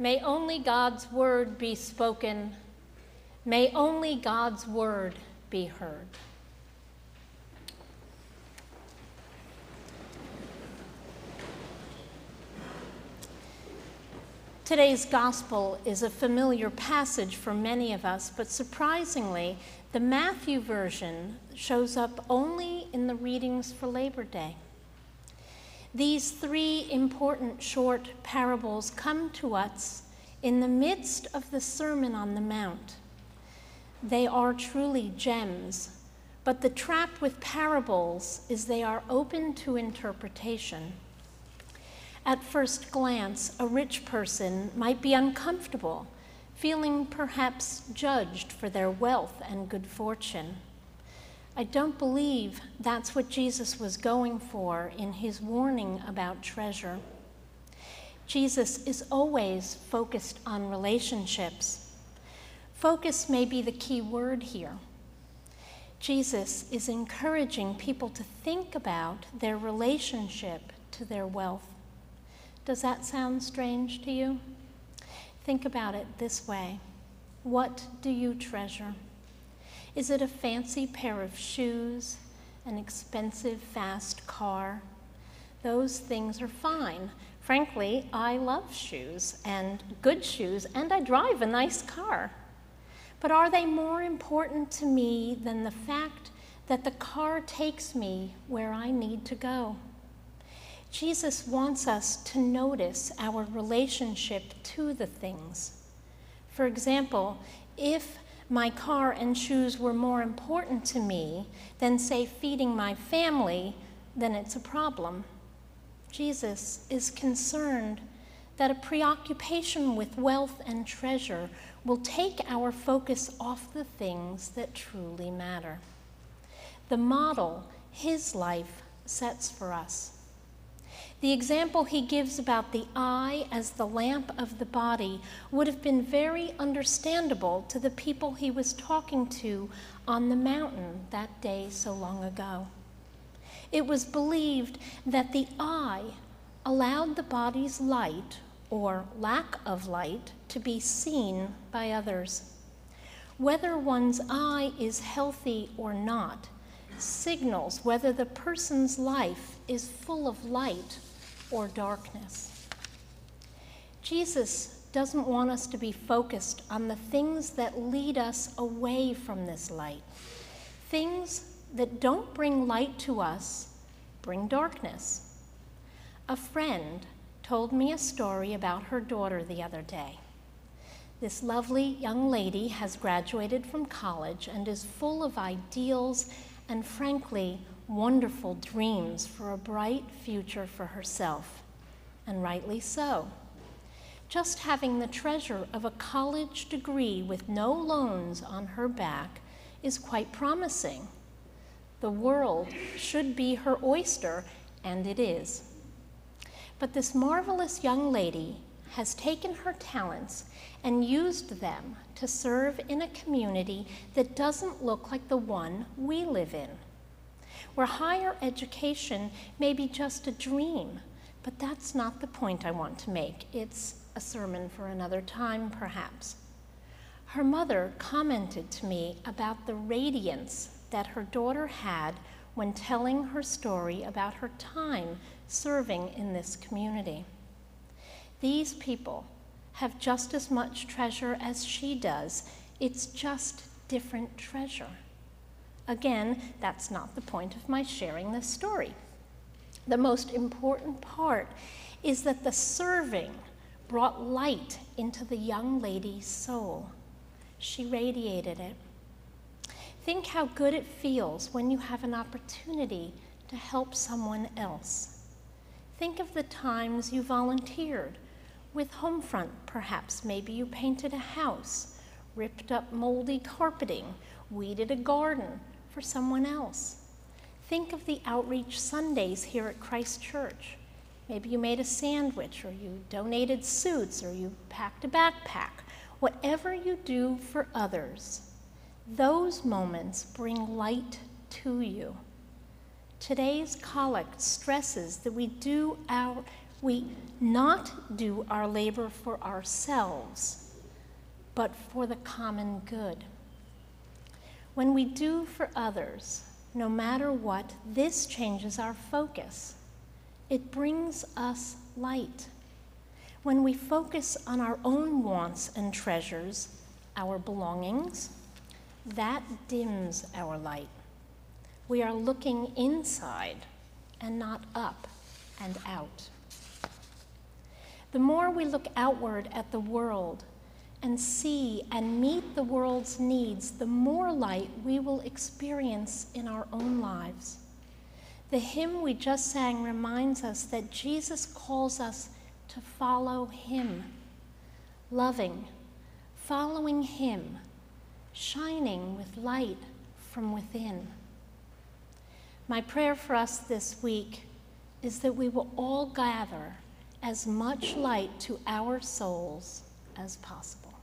May only God's word be spoken. May only God's word be heard. Today's gospel is a familiar passage for many of us, but surprisingly, the Matthew version shows up only in the readings for Labor Day. These three important short parables come to us in the midst of the Sermon on the Mount. They are truly gems, but the trap with parables is they are open to interpretation. At first glance, a rich person might be uncomfortable, feeling perhaps judged for their wealth and good fortune. I don't believe that's what Jesus was going for in his warning about treasure. Jesus is always focused on relationships. Focus may be the key word here. Jesus is encouraging people to think about their relationship to their wealth. Does that sound strange to you? Think about it this way. What do you treasure? Is it a fancy pair of shoes, an expensive, fast car? Those things are fine. Frankly, I love shoes, and good shoes, and I drive a nice car. But are they more important to me than the fact that the car takes me where I need to go? Jesus wants us to notice our relationship to the things. For example, if my car and shoes were more important to me than, say, feeding my family, then it's a problem. Jesus is concerned that a preoccupation with wealth and treasure will take our focus off the things that truly matter. The model his life sets for us. The example he gives about the eye as the lamp of the body would have been very understandable to the people he was talking to on the mountain that day so long ago. It was believed that the eye allowed the body's light, or lack of light, to be seen by others. Whether one's eye is healthy or not signals whether the person's life is full of light or darkness. Jesus doesn't want us to be focused on the things that lead us away from this light. Things that don't bring light to us bring darkness. A friend told me a story about her daughter the other day. This lovely young lady has graduated from college and is full of ideals and, frankly, wonderful dreams for a bright future for herself, and rightly so. Just having the treasure of a college degree with no loans on her back is quite promising. The world should be her oyster, and it is. But this marvelous young lady has taken her talents and used them to serve in a community that doesn't look like the one we live in, where higher education may be just a dream. But that's not the point I want to make. It's a sermon for another time, perhaps. Her mother commented to me about the radiance that her daughter had when telling her story about her time serving in this community. These people have just as much treasure as she does. It's just different treasure. Again, that's not the point of my sharing this story. The most important part is that the serving brought light into the young lady's soul. She radiated it. Think how good it feels when you have an opportunity to help someone else. Think of the times you volunteered with Homefront, perhaps. Maybe you painted a house, ripped up moldy carpeting, weeded a garden for someone else. Think of the outreach Sundays here at Christ Church. Maybe you made a sandwich, or you donated suits, or you packed a backpack. Whatever you do for others, those moments bring light to you. Today's collect stresses that we do our We not do our labor for ourselves, but for the common good. When we do for others, no matter what, this changes our focus. It brings us light. When we focus on our own wants and treasures, our belongings, that dims our light. We are looking inside and not up and out. The more we look outward at the world and see and meet the world's needs, the more light we will experience in our own lives. The hymn we just sang reminds us that Jesus calls us to follow him, loving, following him, shining with light from within. My prayer for us this week is that we will all gather as much light to our souls as possible.